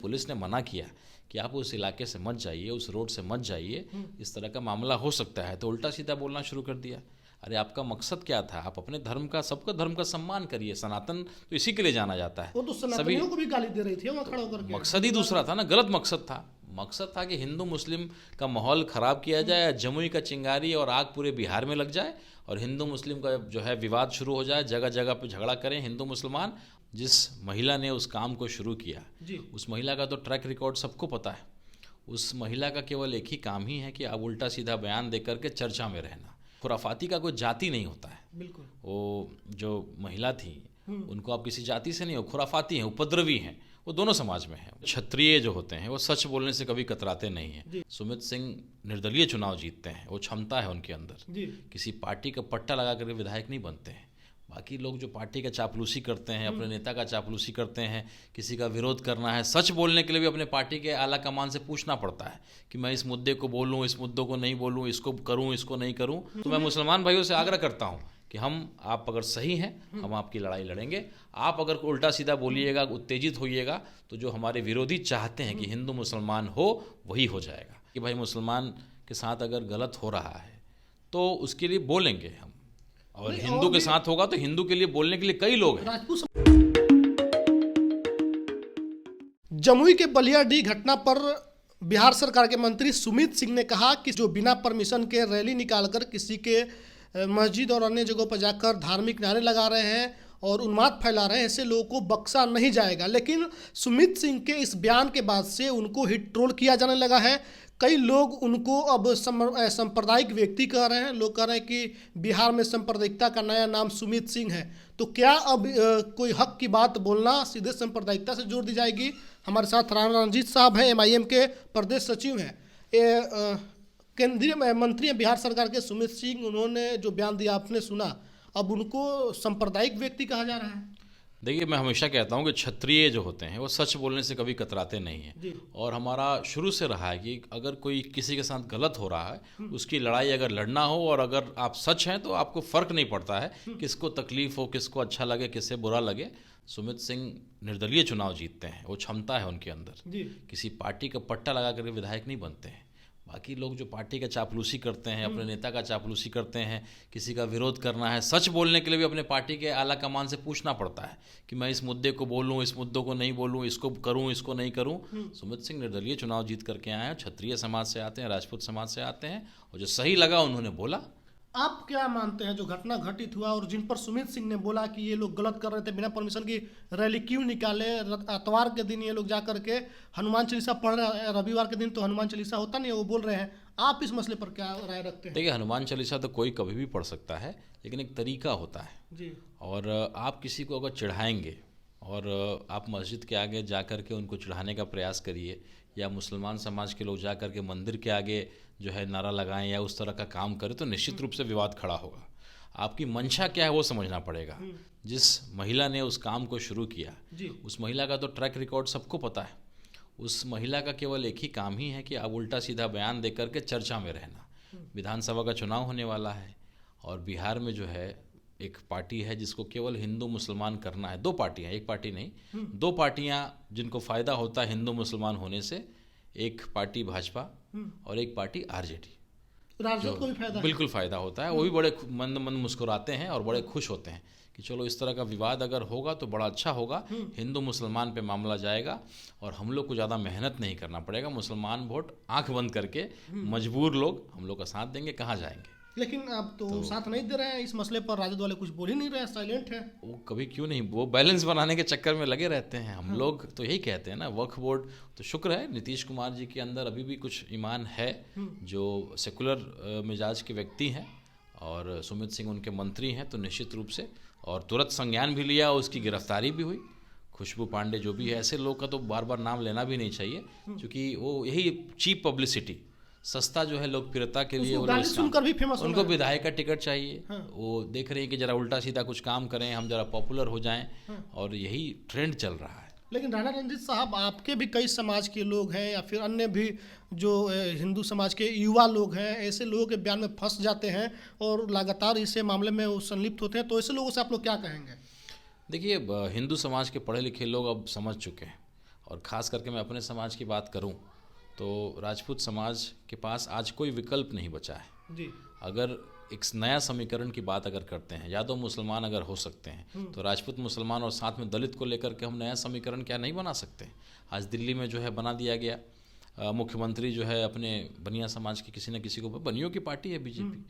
Police ने मना किया कि आप उस इलाके से मत जाइए, उस रोड से मत जाइए, इस तरह का मामला हो सकता है, तो उल्टा सीधा बोलना शुरू कर दिया। अरे आपका मकसद क्या था? आप अपने धर्म का, सबका धर्म का सम्मान करिए। सनातन तो इसी के लिए जाना जाता है। वो तो सनातनियों को भी गाली दे रही थी वहाँ खड़ा होकर के। मकसद ही दूसरा था ना, गलत मकसद था। मकसद था कि हिंदू मुस्लिम का माहौल ख़राब किया जाए, जमुई का चिंगारी और आग पूरे बिहार में लग जाए और हिंदू मुस्लिम का जो है विवाद शुरू हो जाए, जगह जगह पे झगड़ा करें हिंदू मुसलमान। जिस महिला ने उस काम को शुरू किया, उस महिला का तो ट्रैक रिकॉर्ड सबको पता है। उस महिला का केवल एक ही काम ही है कि अब उल्टा सीधा बयान दे करके चर्चा में रहना। खुराफाती का कोई जाति नहीं होता है। बिल्कुल। वो जो महिला थी उनको आप किसी जाति से नहीं हो, खुराफाती हैं, उपद्रवी हैं, वो दोनों समाज में हैं। क्षत्रिय जो होते हैं वो सच बोलने से कभी कतराते नहीं हैं। सुमित सिंह निर्दलीय चुनाव जीतते हैं, वो क्षमता है उनके अंदर। किसी पार्टी का पट्टा लगा करके विधायक नहीं बनते हैं। बाकी लोग जो पार्टी का चापलूसी करते हैं, अपने नेता का चापलूसी करते हैं, किसी का विरोध करना है, सच बोलने के लिए भी अपने पार्टी के आला कमान से पूछना पड़ता है कि मैं इस मुद्दे को बोलूं, इस मुद्दों को नहीं बोलूं, इसको करूं, इसको नहीं करूं। तो मैं मुसलमान भाइयों से आग्रह करता हूं कि आप अगर सही हैं, हम आपकी लड़ाई लड़ेंगे। आप अगर उल्टा सीधा बोलिएगा, उत्तेजित होइएगा, तो जो हमारे विरोधी चाहते हैं कि हिंदू मुसलमान हो, वही हो जाएगा। कि भाई मुसलमान के साथ अगर गलत हो रहा है तो उसके लिए बोलेंगे हम, और हिंदू के साथ होगा तो हिंदू के लिए बोलने के लिए कई लोग हैं। जमुई के बलियाडीह घटना पर बिहार सरकार के मंत्री सुमित सिंह ने कहा कि जो बिना परमिशन के रैली निकालकर किसी के मस्जिद और अन्य जगहों पर जाकर धार्मिक नारे लगा रहे हैं और उन्माद फैला रहे हैं, ऐसे लोगों को बख्शा नहीं जाएगा। लेकिन सुमित सिंह के इस बयान के बाद से उनको हिट ट्रोल किया जाने लगा है। कई लोग उनको अब सांप्रदायिक व्यक्ति कह रहे हैं। लोग कह रहे हैं कि बिहार में सांप्रदायिकता का नया नाम सुमित सिंह है। तो क्या अब कोई हक की बात बोलना सीधे सांप्रदायिकता से जोड़ दी जाएगी? हमारे साथ राणा रंजीत साहब हैं, MIM के प्रदेश सचिव हैं। केंद्रीय मंत्री हैं बिहार सरकार के सुमित सिंह, उन्होंने जो बयान दिया आपने सुना, अब उनको सांप्रदायिक व्यक्ति कहा जा रहा है। देखिए, मैं हमेशा कहता हूँ कि क्षत्रिय जो होते हैं वो सच बोलने से कभी कतराते नहीं हैं। और हमारा शुरू से रहा है कि अगर कोई किसी के साथ गलत हो रहा है, उसकी लड़ाई अगर लड़ना हो और अगर आप सच हैं तो आपको फ़र्क नहीं पड़ता है किसको तकलीफ हो, किसको अच्छा लगे, किससे बुरा लगे। सुमित सिंह निर्दलीय चुनाव जीतते हैं, वो क्षमता है उनके अंदर। किसी पार्टी का पट्टा लगा करके विधायक नहीं बनते हैं। बाकी लोग जो पार्टी का चापलूसी करते हैं, अपने नेता का चापलूसी करते हैं, किसी का विरोध करना है, सच बोलने के लिए भी अपने पार्टी के आला कमान से पूछना पड़ता है कि मैं इस मुद्दे को बोलूं, इस मुद्दों को नहीं बोलूं, इसको करूं, इसको नहीं करूं। सुमित सिंह निर्दलीय चुनाव जीत करके आए हैं, क्षत्रिय समाज से आते हैं, राजपूत समाज से आते हैं, और जो सही लगा उन्होंने बोला। आप क्या मानते हैं जो घटना घटित हुआ और जिन पर सुमित सिंह ने बोला कि ये लोग गलत कर रहे थे, बिना परमिशन की रैली क्यों निकाले? इतवार के दिन ये लोग जा करके हनुमान चालीसा पढ़ रहे हैं, रविवार के दिन तो हनुमान चालीसा होता नहीं है, वो बोल रहे हैं। आप इस मसले पर क्या राय रखते हैं? देखिए, हनुमान चालीसा तो कोई कभी भी पढ़ सकता है, लेकिन एक तरीका होता है जी। और आप किसी को अगर चिढ़ाएंगे और आप मस्जिद के आगे जा कर के उनको चिढ़ाने का प्रयास करिए, या मुसलमान समाज के लोग जा कर के मंदिर के आगे जो है नारा लगाएं या उस तरह का काम करें, तो निश्चित रूप से विवाद खड़ा होगा। आपकी मंशा क्या है वो समझना पड़ेगा। जिस महिला ने उस काम को शुरू किया, उस महिला का तो ट्रैक रिकॉर्ड सबको पता है। उस महिला का केवल एक ही काम ही है कि अब उल्टा सीधा बयान दे करके चर्चा में रहना। विधानसभा का चुनाव होने वाला है और बिहार में जो है एक पार्टी है जिसको केवल हिंदू मुसलमान करना है। दो पार्टियां, एक पार्टी नहीं, दो पार्टियां जिनको फ़ायदा होता है हिंदू मुसलमान होने से। एक पार्टी भाजपा और एक पार्टी RJD। राजद को भी फायदा, बिल्कुल फ़ायदा होता है। वो भी बड़े मंद मंद मुस्कुराते हैं और बड़े खुश होते हैं कि चलो इस तरह का विवाद अगर होगा तो बड़ा अच्छा होगा, हिंदू मुसलमान पे मामला जाएगा और हम लोग को ज़्यादा मेहनत नहीं करना पड़ेगा। मुसलमान वोट आंख बंद करके मजबूर लोग हम लोग का साथ देंगे, कहाँ जाएंगे। लेकिन अब तो साथ नहीं दे रहे हैं इस मसले पर। राजद वाले कुछ बोल ही नहीं रहे हैं, साइलेंट है। वो कभी क्यों नहीं, वो बैलेंस बनाने के चक्कर में लगे रहते हैं। हम लोग तो यही कहते हैं ना, वक्फ बोर्ड तो शुक्र है नीतीश कुमार जी के अंदर अभी भी कुछ ईमान है, जो सेकुलर मिजाज के व्यक्ति हैं, और सुमित सिंह उनके मंत्री हैं, तो निश्चित रूप से और तुरंत संज्ञान भी लिया, उसकी गिरफ्तारी भी हुई। खुशबू पांडे जो भी है, ऐसे लोग का तो बार बार नाम लेना भी नहीं चाहिए, क्योंकि वो यही चीप पब्लिसिटी, सस्ता जो है लोकप्रियता के लिए सुनकर भी फेमस, उनको विधायक का टिकट चाहिए। वो देख रहे हैं कि जरा उल्टा सीधा कुछ काम करें, हम जरा पॉपुलर हो जाएं, और यही ट्रेंड चल रहा है। लेकिन राणा रंजीत साहब, आपके भी कई समाज के लोग हैं या फिर अन्य भी जो हिंदू समाज के युवा लोग हैं, ऐसे लोगों के बयान में फंस जाते हैं और लगातार इसे मामले में वो संलिप्त होते हैं, तो ऐसे लोगों से आप लोग क्या कहेंगे? देखिए, हिंदू समाज के पढ़े लिखे लोग अब समझ चुके हैं और ख़ास करके मैं अपने समाज की बात करूं तो राजपूत समाज के पास आज कोई विकल्प नहीं बचा है जी। अगर एक नया समीकरण की बात अगर करते हैं, यादव मुसलमान अगर हो सकते हैं तो राजपूत मुसलमान और साथ में दलित को लेकर के हम नया समीकरण क्या नहीं बना सकते? आज दिल्ली में जो है बना दिया गया, मुख्यमंत्री जो है अपने बनिया समाज के किसी न किसी को, बनियों की पार्टी है बीजेपी।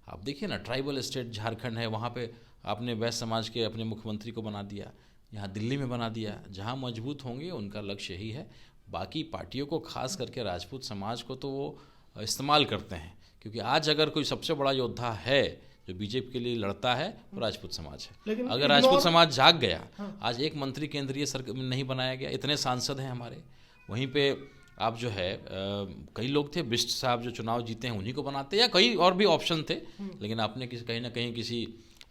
आप देखिए ना, ट्राइबल स्टेट झारखंड है, वहाँ पे आपने वैश्य समाज के अपने मुख्यमंत्री को बना दिया, यहाँ दिल्ली में बना दिया। जहाँ मजबूत होंगे उनका लक्ष्य यही है। बाकी पार्टियों को, खास करके राजपूत समाज को तो वो इस्तेमाल करते हैं, क्योंकि आज अगर कोई सबसे बड़ा योद्धा है जो बीजेपी के लिए लड़ता है वो राजपूत समाज है। लेकिन अगर राजपूत समाज जाग गया, आज एक मंत्री केंद्रीय सरकार में नहीं बनाया गया, इतने सांसद हैं हमारे, वहीं पे आप जो है कई लोग थे, बिष्ट साहब जो चुनाव जीते हैं उन्हीं को बनाते, या कई और भी ऑप्शन थे, लेकिन आपने कहीं ना कहीं किसी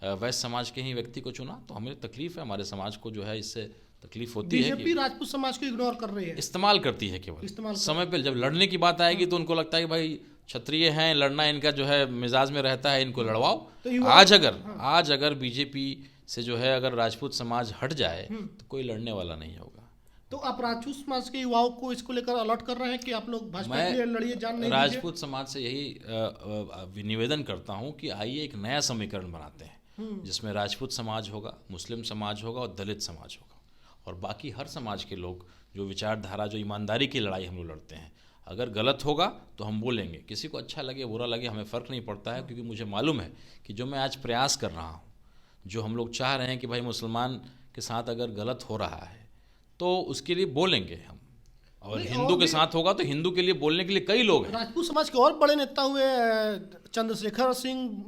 वैश्य समाज के ही व्यक्ति को चुना, तो हमें तकलीफ है, हमारे समाज को जो है इससे तकलीफ होती है। बीजेपी राजपूत समाज को इग्नोर कर रही है, इस्तेमाल करती है केवल। समय पे जब लड़ने की बात आएगी तो उनको लगता है कि भाई क्षत्रिय हैं, लड़ना इनका जो है मिजाज में रहता है, इनको लड़वाओ। तो आज अगर बीजेपी से जो है अगर राजपूत समाज हट जाए तो कोई लड़ने वाला नहीं होगा। तो आप राजपूत समाज के युवाओं को इसको लेकर अलर्ट कर रहे हैं कि आप लोग भाजपा के लिए लड़िए, जान नहीं दीजिए। राजपूत समाज से यही निवेदन करता हूं कि आइए एक नया समीकरण बनाते हैं जिसमें राजपूत समाज होगा, मुस्लिम समाज होगा और दलित समाज होगा, और बाकी हर समाज के लोग जो विचारधारा, जो ईमानदारी की लड़ाई हम लोग लड़ते हैं। अगर गलत होगा तो हम बोलेंगे, किसी को अच्छा लगे बुरा लगे हमें फ़र्क नहीं पड़ता है, क्योंकि मुझे मालूम है कि जो मैं आज प्रयास कर रहा हूँ, जो हम लोग चाह रहे हैं कि भाई मुसलमान के साथ अगर गलत हो रहा है तो उसके लिए बोलेंगे हम, और हिंदू के साथ होगा तो हिंदू के लिए बोलने के लिए कई लोग हैं। राजपूत समाज के और बड़े नेता हुए चंद्रशेखर सिंह,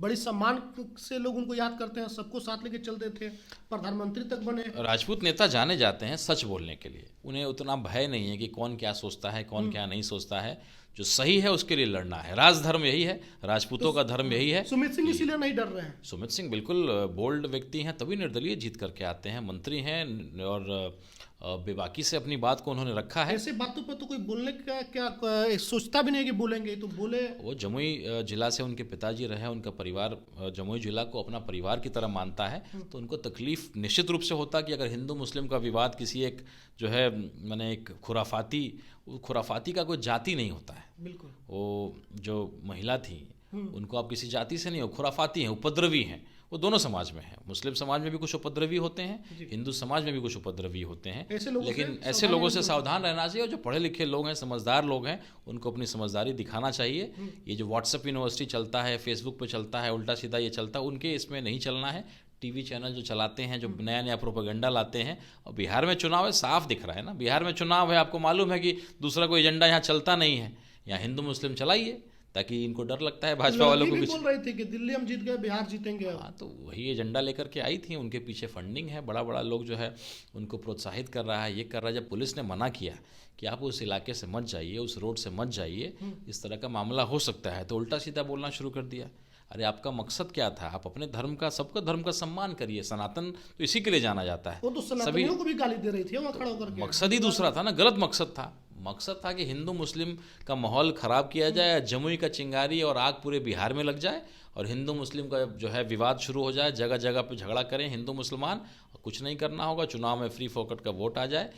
बड़ी सम्मान से लोग उनको याद करते हैं, सबको साथ लेके चलते थे, प्रधानमंत्री तक बने। राजपूत नेता जाने जाते हैं सच बोलने के लिए, उन्हें उतना भय नहीं है कि कौन क्या सोचता है, कौन क्या नहीं सोचता है। जो सही है उसके लिए लड़ना है, राजधर्म यही है, राजपूतों का धर्म यही है। सुमित सिंह इसीलिए नहीं डर रहे हैं। सुमित सिंह बिल्कुल बोल्ड व्यक्ति हैं, तभी निर्दलीय जीत करके आते हैं, मंत्री हैं और बेबाकी से अपनी बात को उन्होंने रखा है। ऐसे बातों पर तो कोई बोलने का क्या सोचता भी नहीं कि बोलेंगे, तो बोले। वो जमुई जिला से उनके पिताजी रहे, उनका परिवार जमुई जिला को अपना परिवार की तरह मानता है, तो उनको तकलीफ निश्चित रूप से होता कि अगर हिंदू मुस्लिम का विवाद किसी एक जो है मैंने एक खुराफाती का कोई जाति नहीं होता है। बिल्कुल। वो जो महिला थी उनको आप किसी जाति से नहीं हो, खुराफाती हैं, उपद्रवी हैं, वो दोनों समाज में है। मुस्लिम समाज में भी कुछ उपद्रवी होते हैं, हिंदू समाज में भी कुछ उपद्रवी होते हैं, लेकिन ऐसे लोगों से सावधान रहना चाहिए। और जो पढ़े लिखे लोग हैं, समझदार लोग हैं, उनको अपनी समझदारी दिखाना चाहिए। ये जो व्हाट्सएप यूनिवर्सिटी चलता है, फेसबुक पे चलता है, उल्टा सीधा ये चलता है, उनके इसमें नहीं चलना है। टीवी चैनल जो चलाते हैं, जो नया नया प्रोपेगेंडा लाते हैं, और बिहार में चुनाव है, साफ दिख रहा है ना, बिहार में चुनाव है, आपको मालूम है कि दूसरा कोई एजेंडा यहाँ चलता नहीं है। यहाँ हिंदू मुस्लिम चलाइए, ताकि इनको डर लगता है भाजपा वालों को। बोल रही थी कि दिल्ली हम जीत गए, बिहार जीतेंगे। हाँ, तो वही एजेंडा लेकर के आई थी, उनके पीछे फंडिंग है, बड़ा बड़ा लोग जो है उनको प्रोत्साहित कर रहा है, ये कर रहा है। जब पुलिस ने मना किया कि आप उस इलाके से मत जाइए, उस रोड से मत जाइए, इस तरह का मामला हो सकता है, तो उल्टा सीधा बोलना शुरू कर दिया। अरे आपका मकसद क्या था? आप अपने धर्म का, सबका धर्म का सम्मान करिए। सनातन तो इसी के लिए जाना जाता है। वो तो सनातनियों को भी गाली दे रही थी वहाँ खड़ा होकर के। मकसद ही दूसरा था ना, गलत मकसद था। मकसद था कि हिंदू मुस्लिम का माहौल ख़राब किया जाए, जमुई का चिंगारी और आग पूरे बिहार में लग जाए, और हिंदू मुस्लिम का जो है विवाद शुरू हो जाए, जगह जगह पे झगड़ा करें हिंदू मुसलमान। कुछ नहीं करना होगा, चुनाव में फ्री फोकट का वोट आ जाए,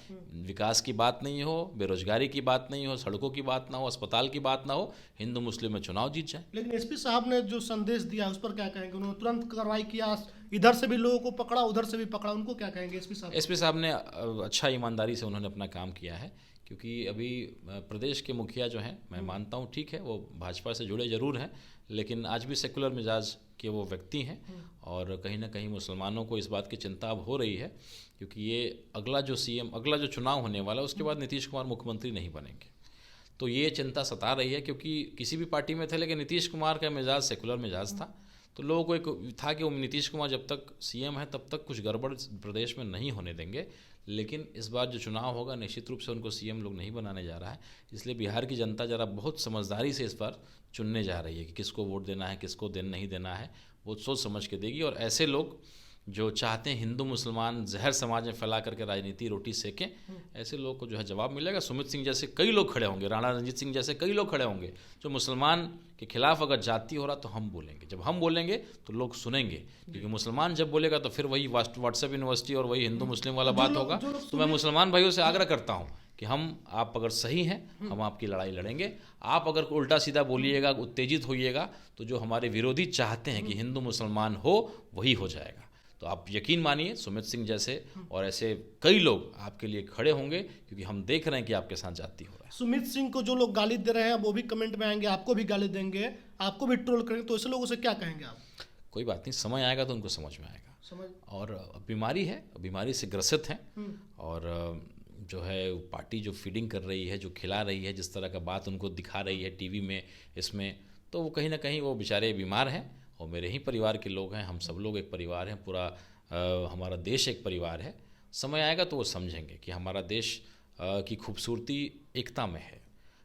विकास की बात नहीं हो, बेरोजगारी की बात नहीं हो, सड़कों की बात ना हो, अस्पताल की बात ना हो, हिंदू मुस्लिम में चुनाव जीत जाए। लेकिन एसपी साहब ने जो संदेश दिया उस पर क्या कहेंगे? उन्होंने तुरंत कार्रवाई किया, इधर से भी लोगों को पकड़ा, उधर से भी पकड़ा, उनको क्या कहेंगे एसपी साहब? एसपी साहब ने अच्छा ईमानदारी से उन्होंने अपना काम किया है, क्योंकि अभी प्रदेश के मुखिया जो हैं, मैं मानता हूँ ठीक है वो भाजपा से जुड़े ज़रूर हैं, लेकिन आज भी सेकुलर मिजाज के वो व्यक्ति हैं, और कहीं ना कहीं मुसलमानों को इस बात की चिंता अब हो रही है, क्योंकि ये अगला जो सीएम, अगला जो चुनाव होने वाला है, उसके बाद नीतीश कुमार मुख्यमंत्री नहीं बनेंगे। तो ये चिंता सता रही है, क्योंकि किसी भी पार्टी में थे, लेकिन नीतीश कुमार का मिजाज सेकुलर मिजाज था, तो लोगों को एक था कि वो नीतीश कुमार जब तक सीएम है तब तक कुछ गड़बड़ प्रदेश में नहीं होने देंगे। लेकिन इस बार जो चुनाव होगा निश्चित रूप से उनको सीएम लोग नहीं बनाने जा रहा है, इसलिए बिहार की जनता ज़रा बहुत समझदारी से इस बार चुनने जा रही है कि किसको वोट देना है, किसको नहीं देना है, वो सोच समझ के देगी। और ऐसे लोग जो चाहते हैं हिंदू मुसलमान जहर समाज में फैला करके राजनीति रोटी सेकें, ऐसे लोगों को जो है जवाब मिलेगा। सुमित सिंह जैसे कई लोग खड़े होंगे, राणा रंजीत सिंह जैसे कई लोग खड़े होंगे जो मुसलमान के खिलाफ अगर जाति हो रहा तो हम बोलेंगे। जब हम बोलेंगे तो लोग सुनेंगे, क्योंकि मुसलमान जब बोलेगा तो फिर वही व्हाट्सएप यूनिवर्सिटी और वही हिंदू मुस्लिम वाला बात होगा। तो मैं मुसलमान भाइयों से आग्रह करता हूँ कि आप अगर सही हैं हम आपकी लड़ाई लड़ेंगे। आप अगर उल्टा सीधा बोलिएगा, उत्तेजित होइएगा, तो जो हमारे विरोधी चाहते हैं कि हिंदू मुसलमान हो वही हो जाएगा। तो आप यकीन मानिए सुमित सिंह जैसे और ऐसे कई लोग आपके लिए खड़े होंगे, क्योंकि हम देख रहे हैं कि आपके साथ जाति हो रहा है। सुमित सिंह को जो लोग गाली दे रहे हैं वो भी कमेंट में आएंगे, आपको भी गाली देंगे, आपको भी ट्रोल करेंगे, तो ऐसे लोगों से क्या कहेंगे आप? कोई बात नहीं, समय आएगा तो उनको समझ में आएगा। और बीमारी है, बीमारी से ग्रसित हैं, और जो है पार्टी जो फीडिंग कर रही है, जो खिला रही है, जिस तरह का बात उनको दिखा रही है टीवी में, इसमें तो वो कहीं ना कहीं वो बेचारे बीमार हैं। और मेरे ही परिवार के लोग हैं, हम सब लोग एक परिवार हैं, पूरा हमारा देश एक परिवार है। समय आएगा तो वो समझेंगे कि हमारा देश की खूबसूरती एकता में है।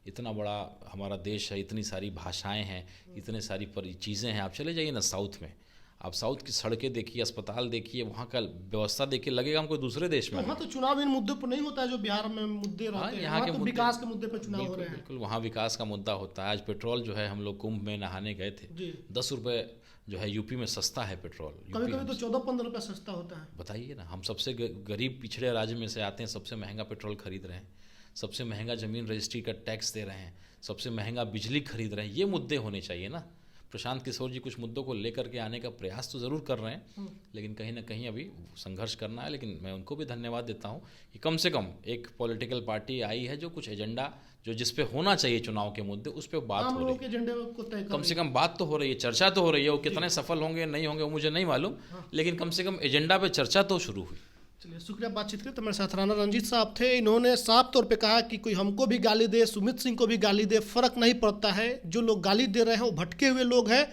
इतना बड़ा हमारा देश है, इतनी सारी भाषाएं हैं, इतने सारी चीज़ें हैं। आप चले जाइए ना साउथ में, आप साउथ की सड़कें देखिए, अस्पताल देखिए, वहाँ का व्यवस्था देखिए, लगेगा हम कोई दूसरे देश में। वहाँ तो चुनाव इन मुद्दों पर नहीं होता है जो बिहार में मुद्दे रहते हैं। यहाँ के तो विकास के मुद्दे पर चुनाव हो रहे हैं। बिल्कुल वहाँ विकास का मुद्दा होता है। आज पेट्रोल जो है, हम लोग कुंभ में नहाने गए थे, 10 रुपये जो है यूपी में सस्ता है पेट्रोल। कभी कभी तो 14-15 रुपये सस्ता होता है। बताइए ना, हम सबसे गरीब पिछड़े राज्य में से आते हैं, सबसे महंगा पेट्रोल खरीद रहे हैं, सबसे महंगा ज़मीन रजिस्ट्री का टैक्स दे रहे हैं, सबसे महंगा बिजली खरीद रहे हैं। ये मुद्दे होने चाहिए ना। प्रशांत किशोर जी कुछ मुद्दों को लेकर के आने का प्रयास तो ज़रूर कर रहे हैं, लेकिन कहीं ना कहीं अभी संघर्ष करना है। लेकिन मैं उनको भी धन्यवाद देता हूं कि कम से कम एक पॉलिटिकल पार्टी आई है जो कुछ एजेंडा जो जिस पे होना चाहिए चुनाव के मुद्दे, उस पर बात हो रही है। कम से कम बात तो हो रही है, चर्चा तो हो रही है। वो कितने सफल होंगे नहीं होंगे वो मुझे नहीं मालूम, लेकिन कम से कम एजेंडा पे चर्चा तो शुरू हुई। चलिए, शुक्रिया बातचीत के। तो मेरे साथ राणा रंजीत साहब थे। इन्होंने साफ तौर पे कहा कि कोई हमको भी गाली दे, सुमित सिंह को भी गाली दे, फर्क नहीं पड़ता है। जो लोग गाली दे रहे हैं वो भटके हुए लोग हैं।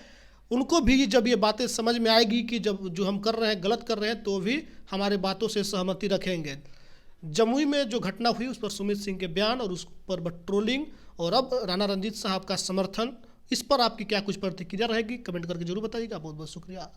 उनको भी जब ये बातें समझ में आएगी कि जब जो हम कर रहे हैं गलत कर रहे हैं, तो भी हमारे बातों से सहमति रखेंगे। जमुई में जो घटना हुई उस पर सुमित सिंह के बयान और उस पर ट्रोलिंग, और अब राणा रंजीत साहब का समर्थन, इस पर आपकी क्या कुछ प्रतिक्रिया रहेगी, कमेंट करके जरूर बताइएगा। बहुत बहुत शुक्रिया।